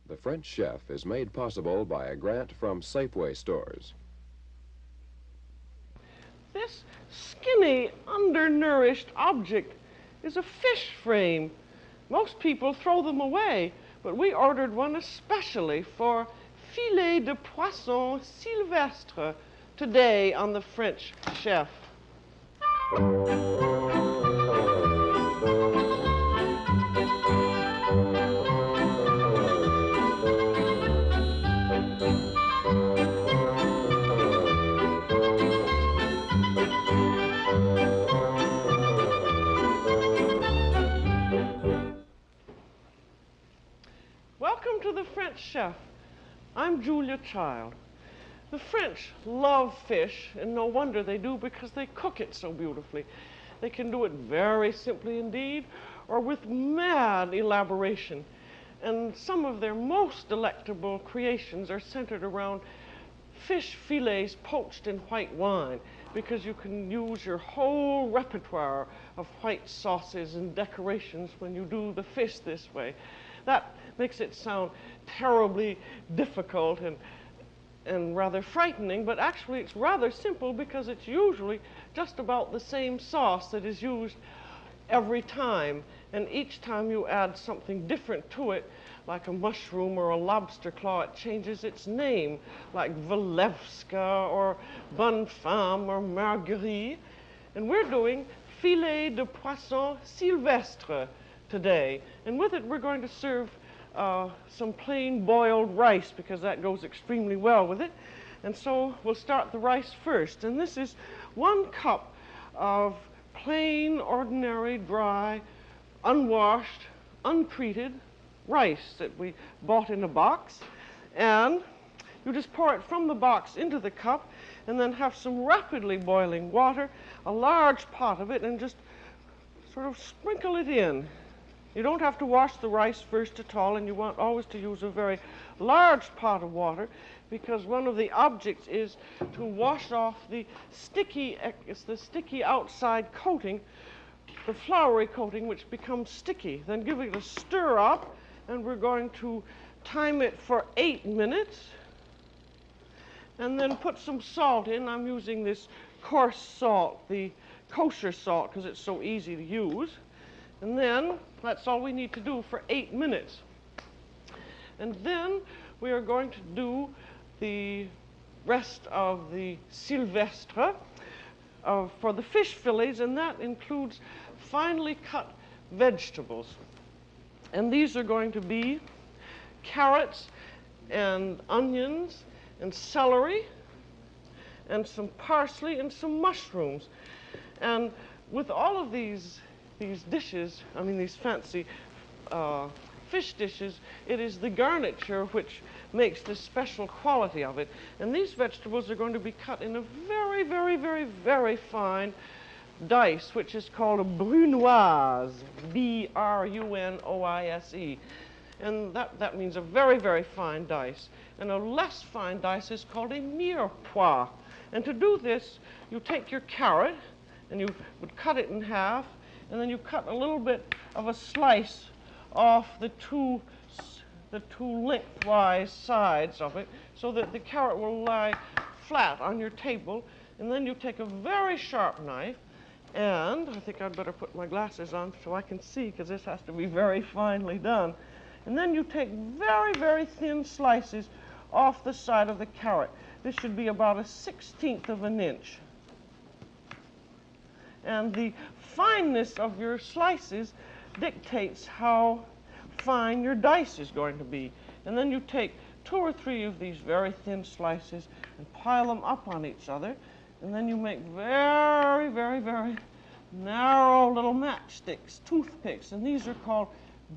The French Chef is made possible by a grant from Safeway stores. This skinny, undernourished object is a fish frame. Most people throw them away, but we ordered one especially for filet de poisson Sylvestre today on the French Chef. Welcome to the French Chef. I'm Julia Child. The French love fish, and no wonder they do, because they cook it so beautifully. They can do it very simply indeed, or with mad elaboration. And some of their most delectable creations are centered around fish fillets poached in white wine, because you can use your whole repertoire of white sauces and decorations when you do the fish this way. That makes it sound terribly difficult and rather frightening, but actually it's rather simple, because it's usually just about the same sauce that is used every time. And each time you add something different to it, like a mushroom or a lobster claw, it changes its name, like Velevska or Bonne Femme or Marguerite. And we're doing filet de poisson Sylvestre today. And with it, we're going to serve some plain boiled rice, because that goes extremely well with it. And so we'll start the rice first. And this is 1 cup of plain, ordinary, dry, unwashed, untreated rice that we bought in a box. And you just pour it from the box into the cup, and then have some rapidly boiling water, a large pot of it, and just sort of sprinkle it in. You don't have to wash the rice first at all, and you want always to use a very large pot of water, because one of the objects is to wash off the sticky outside coating, the floury coating, which becomes sticky. Then give it a stir up, and we're going to time it for 8 minutes, and then put some salt in. I'm using this coarse salt, the kosher salt, because it's so easy to use. And then that's all we need to do for 8 minutes. And then we are going to do the rest of the Sylvestre for the fish fillets, and that includes finely cut vegetables. And these are going to be carrots and onions and celery and some parsley and some mushrooms. And with all of these dishes, these fancy fish dishes, it is the garniture which makes this special quality of it. And these vegetables are going to be cut in a very, very, very, very fine dice, which is called a brunoise, B-R-U-N-O-I-S-E. And that means a very, very fine dice. And a less fine dice is called a mirepoix. And to do this, you take your carrot, and you would cut it in half, and then you cut a little bit of a slice off the two lengthwise sides of it, so that the carrot will lie flat on your table. And then you take a very sharp knife, and I think I'd better put my glasses on so I can see, because this has to be very finely done. And then you take very, very thin slices off the side of the carrot. This should be about 1/16 of an inch. And the fineness of your slices dictates how fine your dice is going to be. And then you take 2 or 3 of these very thin slices and pile them up on each other. And then you make very, very, very narrow little matchsticks, toothpicks, and these are called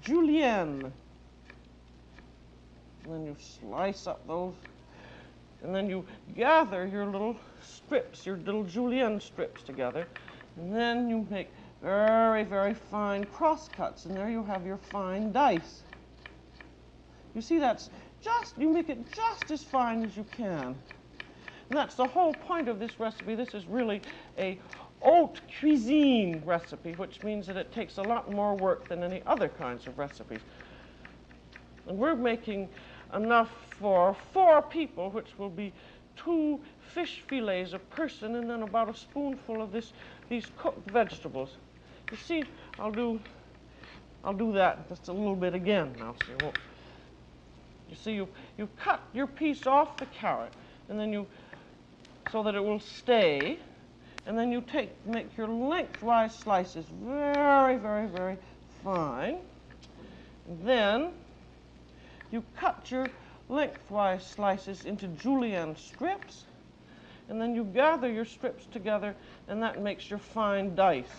julienne. And then you slice up those, and then you gather your little strips, your little julienne strips together, and then you make very, very fine cross cuts, and there you have your fine dice. You see, you make it just as fine as you can. And that's the whole point of this recipe. This is really a haute cuisine recipe, which means that it takes a lot more work than any other kinds of recipes. And we're making enough for 4 people, which will be 2 fish fillets a person, and then about a spoonful of these cooked vegetables. You see, I'll do that just a little bit again now. You see, you cut your piece off the carrot, and then so that it will stay, and then you make your lengthwise slices very, very, very fine. And then you cut your lengthwise slices into julienne strips, and then you gather your strips together, and that makes your fine dice.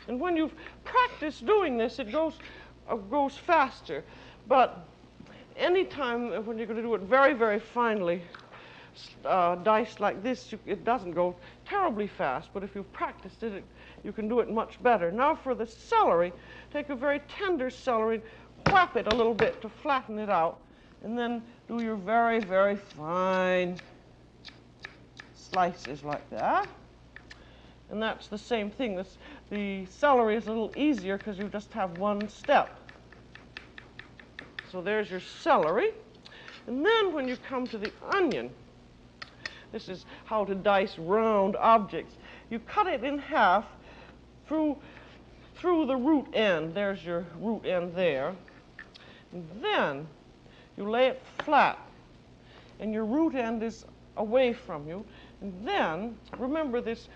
And when you've practiced doing this, it goes faster. But anytime when you're going to do it very, very finely, diced like this, it doesn't go terribly fast. But if you've practiced it, you can do it much better. Now for the celery, take a very tender celery, whap it a little bit to flatten it out, and then do your very, very fine slices like that. And that's the same thing. The celery is a little easier because you just have one step. So there's your celery. And then when you come to the onion, this is how to dice round objects. You cut it in half through the root end. There's your root end there. And then you lay it flat, and your root end is away from you. And then, remember this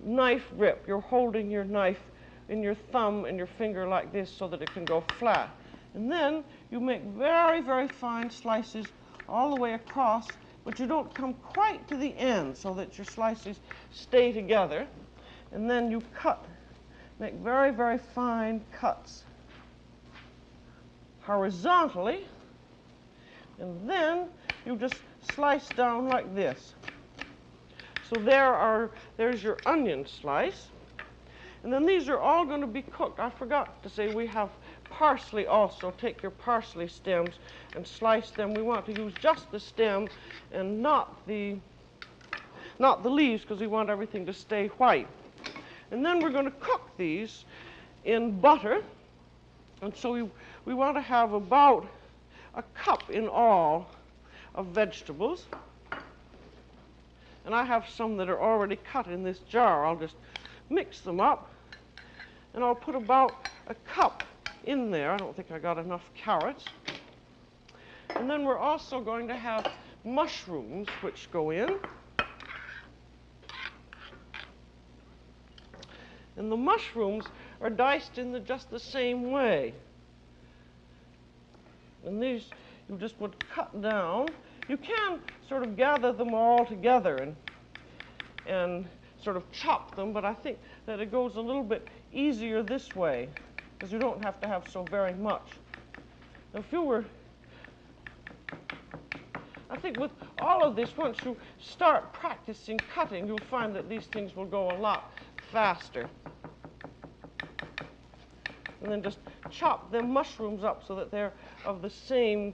knife grip. You're holding your knife in your thumb and your finger like this so that it can go flat. And then you make very, very fine slices all the way across, but you don't come quite to the end so that your slices stay together. And then you make very, very fine cuts horizontally, and then you just slice down like this. So there's your onion slice. And then these are all going to be cooked. I forgot to say we have parsley also. Take your parsley stems and slice them. We want to use just the stem and not the leaves, because we want everything to stay white. And then we're going to cook these in butter. And so we want to have about a cup in all of vegetables. And I have some that are already cut in this jar. I'll just mix them up, and I'll put about a cup in there. I don't think I got enough carrots. And then we're also going to have mushrooms, which go in. And the mushrooms are diced in just the same way. And these you just would cut down. You can sort of gather them all together and sort of chop them, but I think that it goes a little bit easier this way, because you don't have to have so very much. I think with all of this, once you start practicing cutting, you'll find that these things will go a lot faster. And then just chop them mushrooms up so that they're of the same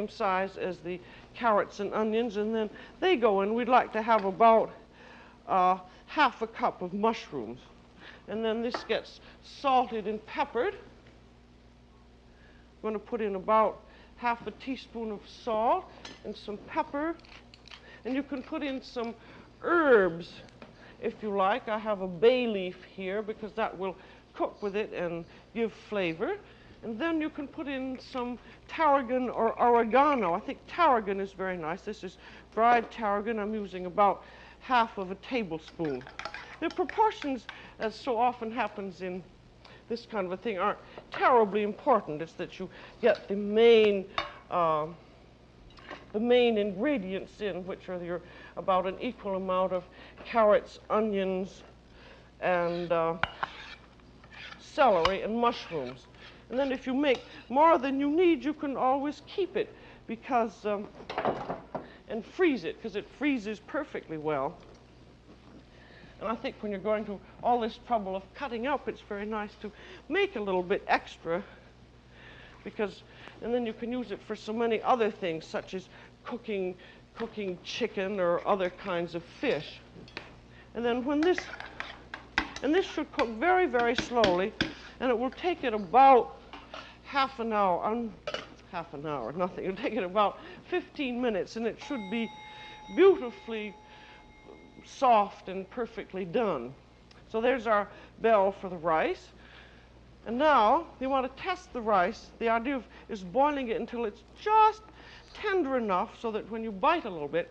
size as the carrots and onions, and then they go in. We'd like to have about half a cup of mushrooms. And then this gets salted and peppered. I'm going to put in about half a teaspoon of salt and some pepper. And you can put in some herbs if you like. I have a bay leaf here because that will cook with it and give flavor. And then you can put in some tarragon or oregano. I think tarragon is very nice. This is dried tarragon. I'm using about half of a tablespoon. The proportions, as so often happens in this kind of a thing, aren't terribly important. It's that you get the main ingredients in, which are about an equal amount of carrots, onions, and celery and mushrooms. And then if you make more than you need, you can always keep it and freeze it, because it freezes perfectly well. And I think when you're going through all this trouble of cutting up, it's very nice to make a little bit extra, and then you can use it for so many other things, such as cooking chicken or other kinds of fish. And then this should cook very, very slowly And it will take it about half an hour, nothing. It'll take it about 15 minutes, and it should be beautifully soft and perfectly done. So there's our bell for the rice. And now you want to test the rice. The idea is boiling it until it's just tender enough so that when you bite a little bit,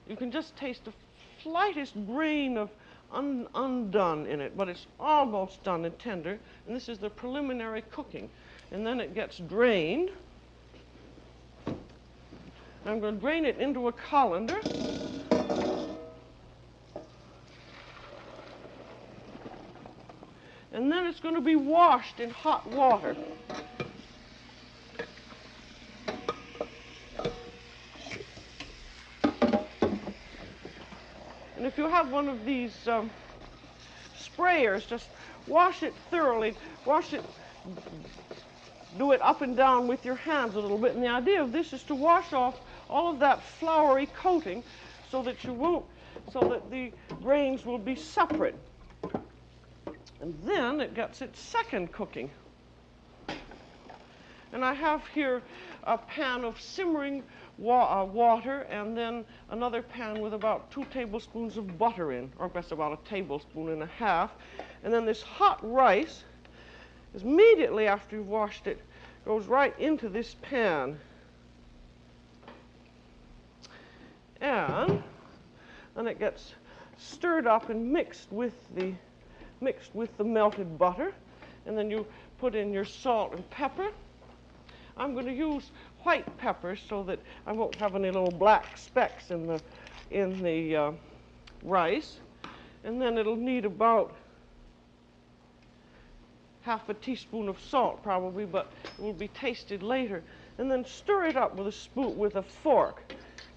you can just taste the slightest grain of undone in it, but it's almost done and tender. And this is the preliminary cooking. And then it gets drained. And I'm going to drain it into a colander. And then it's going to be washed in hot water. And if you have one of these sprayers, just wash it thoroughly. Wash it, do it up and down with your hands a little bit. And the idea of this is to wash off all of that floury coating so that the grains will be separate. And then it gets its second cooking. And I have here a pan of simmering water, and then another pan with about 2 tablespoons of butter in, or that's about 1.5 tablespoons. And then this hot rice, immediately after you've washed it, goes right into this pan. And then it gets stirred up and mixed with the melted butter, and then you put in your salt and pepper. I'm going to use white pepper so that I won't have any little black specks in the rice. And then it'll need about 1/2 teaspoon of salt probably, but it will be tasted later. And then stir it up with a fork.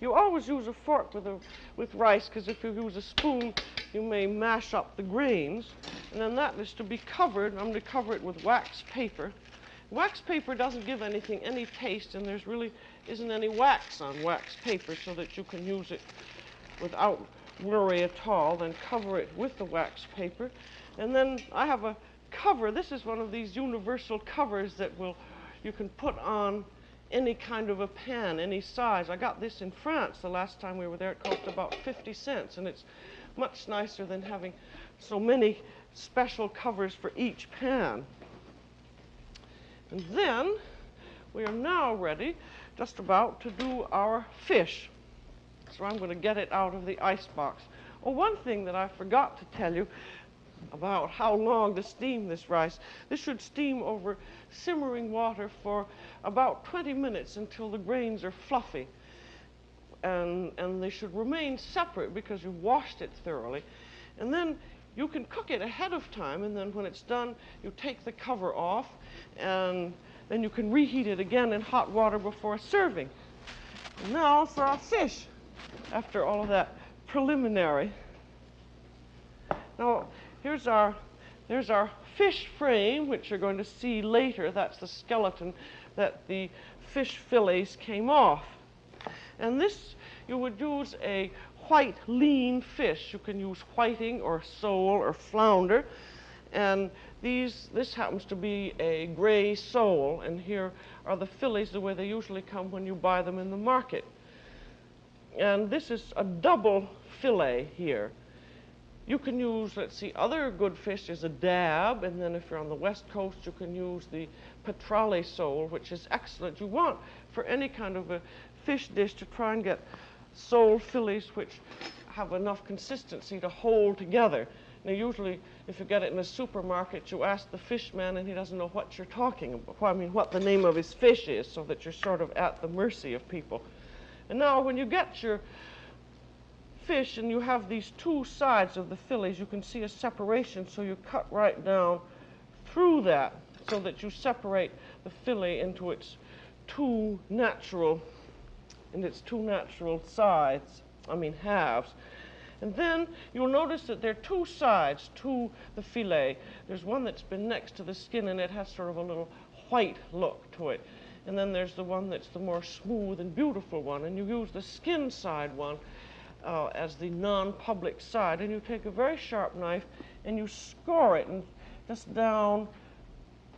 You always use a fork with rice, because if you use a spoon, you may mash up the grains. And then that is to be covered. I'm going to cover it with wax paper. Wax paper doesn't give any taste, and there's really isn't any wax on wax paper, so that you can use it without worry at all. Then cover it with the wax paper. And then I have a cover. This is one of these universal covers that you can put on any kind of a pan, any size. I got this in France the last time we were there. It cost about 50 cents, and it's much nicer than having so many special covers for each pan. And then we are now ready, just about, to do our fish. So I'm going to get it out of the ice box. Oh, one thing that I forgot to tell you about how long to steam this rice. This should steam over simmering water for about 20 minutes until the grains are fluffy. And they should remain separate because you washed it thoroughly. And then you can cook it ahead of time, and then when it's done, you take the cover off, and then you can reheat it again in hot water before serving. And now for our fish, after all of that preliminary. Now, there's our fish frame, which you're going to see later. That's the skeleton that the fish fillets came off. And this, you would use a white lean fish. You can use whiting or sole or flounder. And this happens to be a gray sole. And here are the fillets the way they usually come when you buy them in the market. And this is a double fillet here. You can use, let's see, other good fish is a dab, and then if you're on the West Coast, you can use the petrale sole, which is excellent. You want, for any kind of a fish dish, to try and get sole fillets which have enough consistency to hold together. Now, usually, if you get it in a supermarket, you ask the fish man, and he doesn't know what you're talking about. I mean, what the name of his fish is, so that you're sort of at the mercy of people. And now, when you get your fish and you have these two sides of the fillets, you can see a separation, so you cut right down through that so that you separate the fillet into its two natural halves. And then you'll notice that there are two sides to the fillet. There's one that's been next to the skin, and it has sort of a little white look to it. And then there's the one that's the more smooth and beautiful one, and you use the skin side one as the non-public side, and you take a very sharp knife and you score it, and just down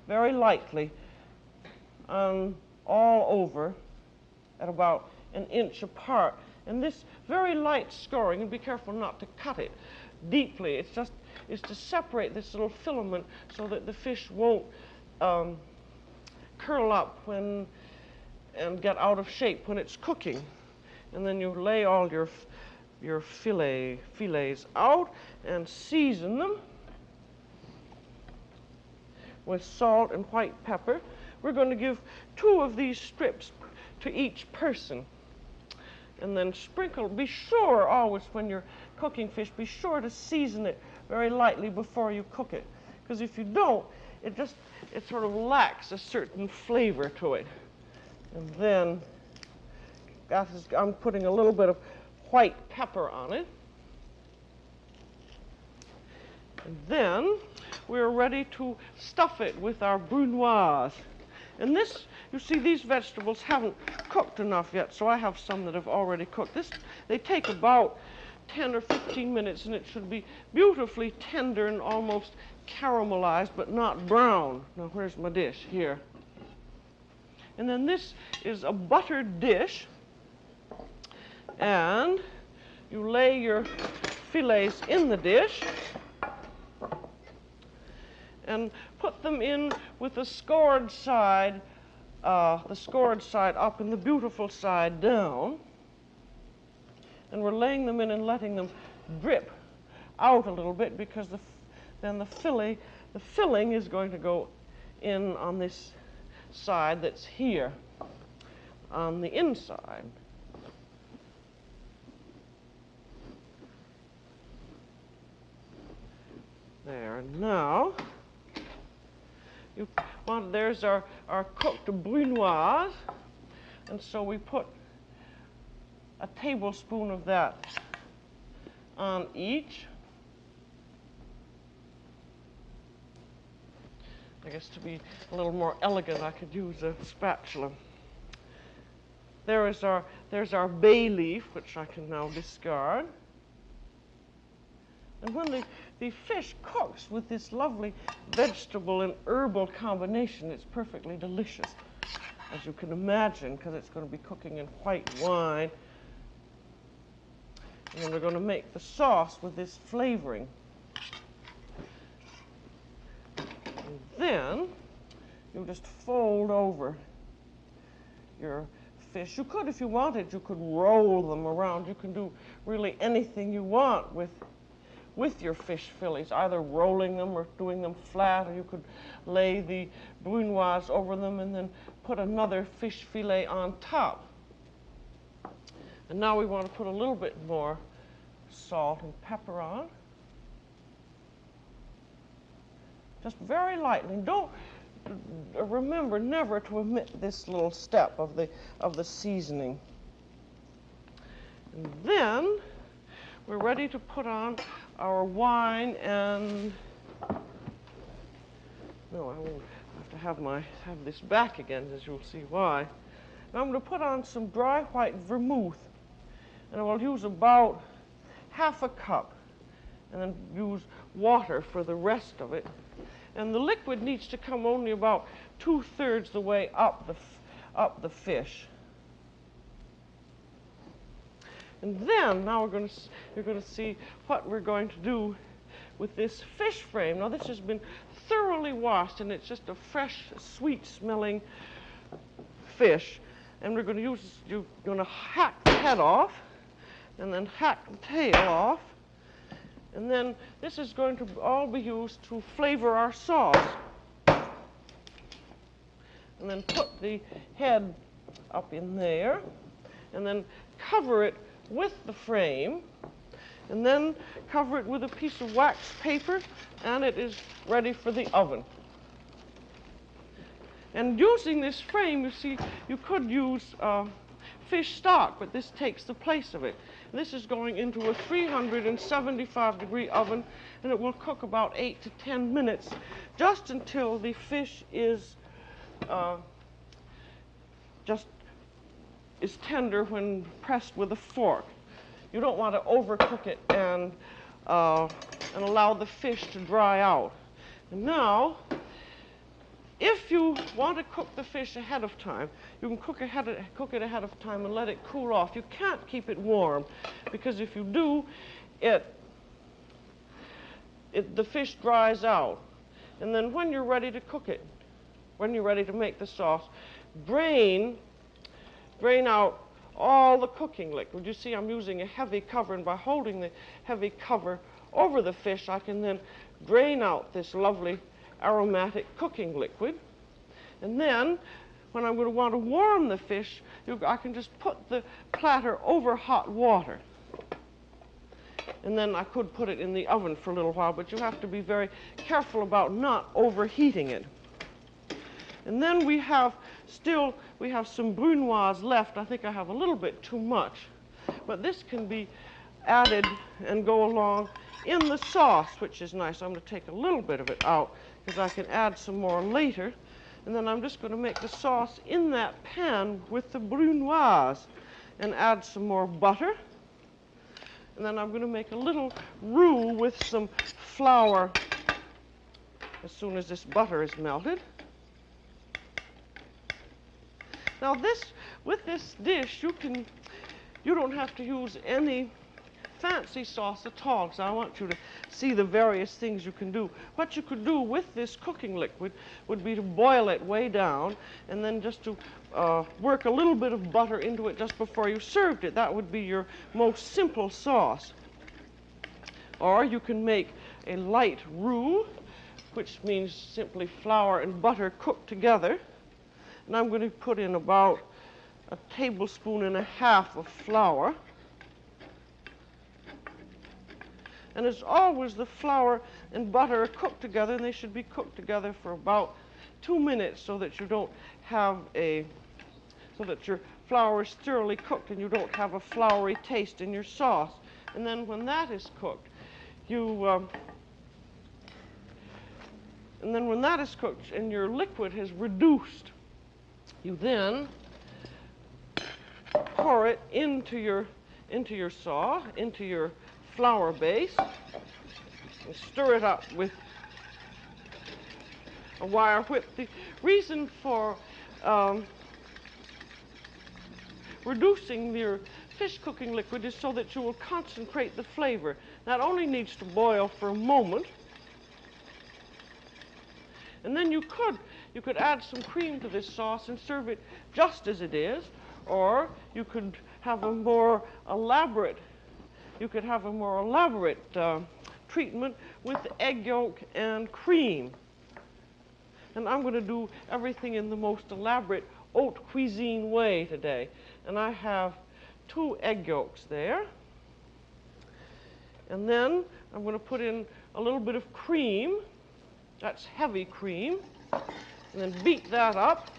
very lightly all over at about an inch apart. And this very light scoring, and be careful not to cut it deeply, it's to separate this little filament so that the fish won't curl up and get out of shape when it's cooking. And then you lay all your filets out and season them with salt and white pepper. We're going to give 2 of these strips to each person. And then sprinkle, be sure always when you're cooking fish, be sure to season it very lightly before you cook it. Because if you don't, it sort of lacks a certain flavor to it. And then I'm putting a little bit of white pepper on it. And then we're ready to stuff it with our brunoise. And this, you see, these vegetables haven't cooked enough yet, so I have some that have already cooked. They take about 10 or 15 minutes, and it should be beautifully tender and almost caramelized, but not brown. Now, where's my dish? Here. And then this is a buttered dish, and you lay your filets in the dish and put them in with the scored side up and the beautiful side down. And we're laying them in and letting them drip out a little bit, because then the filling is going to go in on this side that's here on the inside. There, and now there's our cooked brunoise, and so we put a tablespoon of that on each. I guess to be a little more elegant, I could use a spatula. There's our bay leaf, which I can now discard. And when the fish cooks with this lovely vegetable and herbal combination, it's perfectly delicious, as you can imagine, because it's going to be cooking in white wine. And then we're going to make the sauce with this flavoring. And then you just fold over your fish. You could, if you wanted, you could roll them around. You can do really anything you want with your fish fillets, either rolling them or doing them flat, or you could lay the brunoise over them and then put another fish fillet on top. And now we want to put a little bit more salt and pepper on. Just very lightly. Don't remember never to omit this little step of the seasoning. And then we're ready to put on our wine, and no, I won't have to have this back again, as you'll see why. Now I'm going to put on some dry white vermouth, and I'll use about half a cup, and then use water for the rest of it. And the liquid needs to come only about 2/3 the way up the fish. And then now you're going to see what we're going to do with this fish frame. Now this has been thoroughly washed, and it's just a fresh, sweet-smelling fish. And you're going to hack the head off, and then hack the tail off. And then this is going to all be used to flavor our sauce. And then put the head up in there, and then cover it with the frame, and then cover it with a piece of wax paper, and it is ready for the oven. And using this frame, you see, you could use fish stock, but this takes the place of it. This is going into a 375-degree oven, and it will cook about 8 to 10 minutes, just until the fish is tender when pressed with a fork. You don't want to overcook it and allow the fish to dry out. And now, if you want to cook the fish ahead of time, you can cook it ahead of time and let it cool off. You can't keep it warm, because if you do, the fish dries out. And then when you're ready to cook it, when you're ready to make the sauce, drain out all the cooking liquid. You see, I'm using a heavy cover, and by holding the heavy cover over the fish, I can then drain out this lovely aromatic cooking liquid. And then, when I'm going to want to warm the fish, I can just put the platter over hot water. And then I could put it in the oven for a little while, but you have to be very careful about not overheating it. And then we have some brunoise left. I think I have a little bit too much, but this can be added and go along in the sauce, which is nice. I'm going to take a little bit of it out because I can add some more later. And then I'm just going to make the sauce in that pan with the brunoise and add some more butter. And then I'm going to make a little roux with some flour as soon as this butter is melted. Now with this dish, you don't have to use any fancy sauce at all, because I want you to see the various things you can do. What you could do with this cooking liquid would be to boil it way down, and then just to work a little bit of butter into it just before you served it. That would be your most simple sauce. Or you can make a light roux, which means simply flour and butter cooked together. And I'm going to put in about 1.5 tablespoons of flour. And as always, the flour and butter are cooked together, and they should be cooked together for about 2 minutes so that so that your flour is thoroughly cooked and you don't have a floury taste in your sauce. And then when that is cooked, and your liquid has reduced, you then pour it into your flour base and stir it up with a wire whip. The reason for reducing your fish cooking liquid is so that you will concentrate the flavor. That only needs to boil for a moment. And then you could add some cream to this sauce and serve it just as it is, or you could have a more elaborate treatment with egg yolk and cream. And I'm going to do everything in the most elaborate haute cuisine way today. And I have 2 egg yolks there. And then I'm going to put in a little bit of cream. That's heavy cream. And then beat that up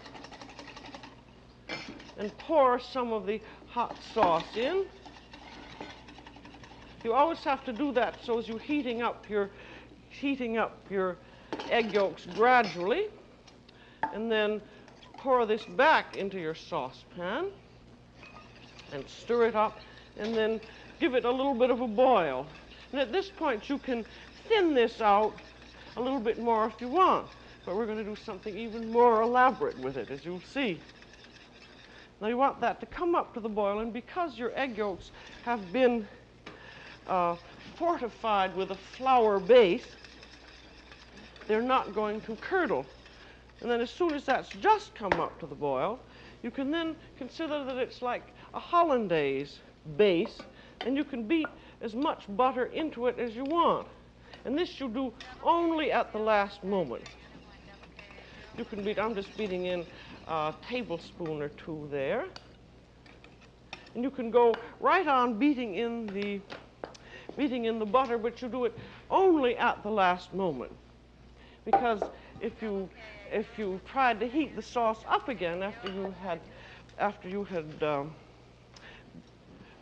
and pour some of the hot sauce in. You always have to do that so as you're heating up your egg yolks gradually. And then pour this back into your saucepan and stir it up, and then give it a little bit of a boil. And at this point, you can thin this out a little bit more if you want, but we're going to do something even more elaborate with it, as you'll see. Now you want that to come up to the boil, and because your egg yolks have been fortified with a flour base, they're not going to curdle. And then as soon as that's just come up to the boil, you can then consider that it's like a hollandaise base, and you can beat as much butter into it as you want. And this you do only at the last moment. You can beat, I'm just beating in a tablespoon or 2 there. And you can go right on beating in the butter, but you do it only at the last moment. Because if you tried to heat the sauce up again after you had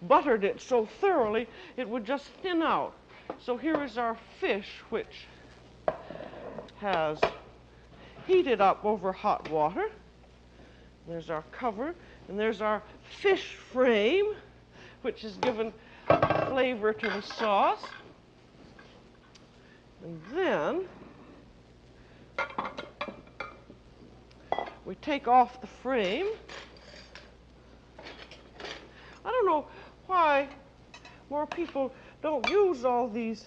buttered it so thoroughly, it would just thin out. So here is our fish, which has heated up over hot water. There's our cover, and there's our fish frame, which has given flavor to the sauce. And then we take off the frame. I don't know why more people don't use all these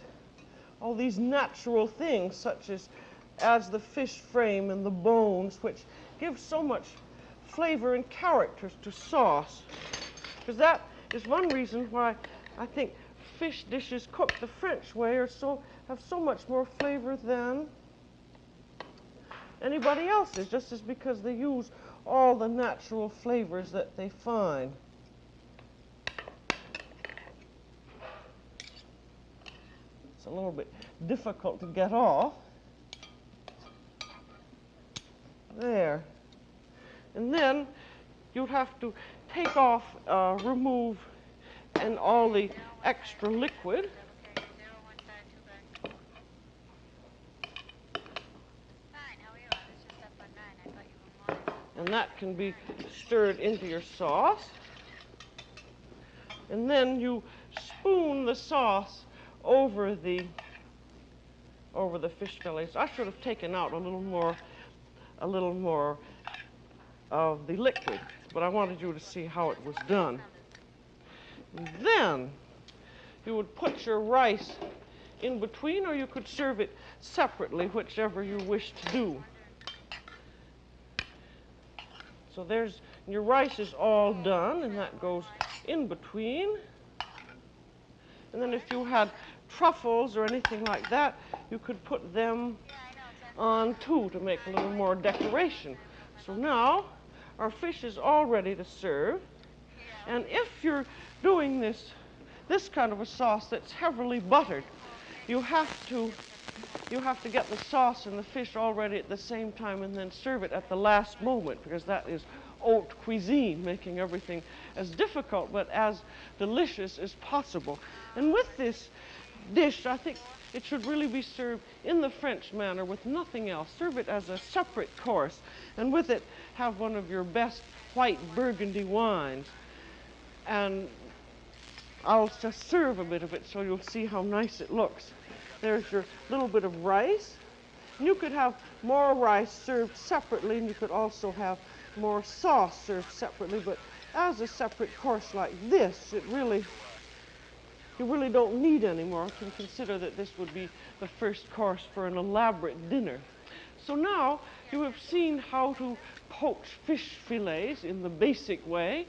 natural things, such as the fish frame and the bones, which give so much flavor and character to sauce. Because that is one reason why I think fish dishes cooked the French way have so much more flavor than anybody else's, just as because they use all the natural flavors that they find. It's a little bit difficult to get off. There. And then you'd have to take off, remove, and all the extra liquid. And that can be stirred into your sauce. And then you spoon the sauce over the fish fillets. I should have taken out a little more of the liquid, but I wanted you to see how it was done. And then you would put your rice in between, or you could serve it separately, whichever you wish to do. So your rice is all done, and that goes in between. And then if you had truffles or anything like that, you could put them on too to make a little more decoration. So now our fish is all ready to serve. And if you're doing this kind of a sauce that's heavily buttered, you have to get the sauce and the fish all ready at the same time and then serve it at the last moment, because that is haute cuisine, making everything as difficult but as delicious as possible. And with this dish, I think it should really be served in the French manner with nothing else. Serve it as a separate course, and with it have one of your best white Burgundy wines. And I'll just serve a bit of it so you'll see how nice it looks. There's your little bit of rice. And you could have more rice served separately, and you could also have more sauce served separately, but as a separate course like this, you really don't need any more. You can consider that this would be the first course for an elaborate dinner. So now you have seen how to poach fish fillets in the basic way.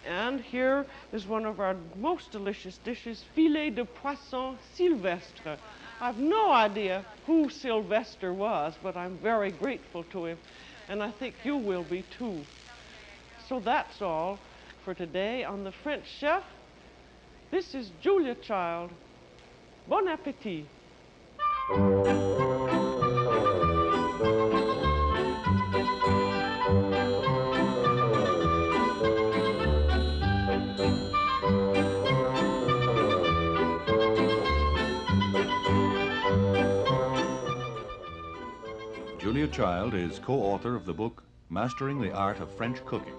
And here is one of our most delicious dishes, filet de poisson Sylvestre. I've no idea who Sylvestre was, but I'm very grateful to him, and I think you will be too. So that's all for today on The French Chef. This is Julia Child. Bon appétit. Julia Child is co-author of the book Mastering the Art of French Cooking.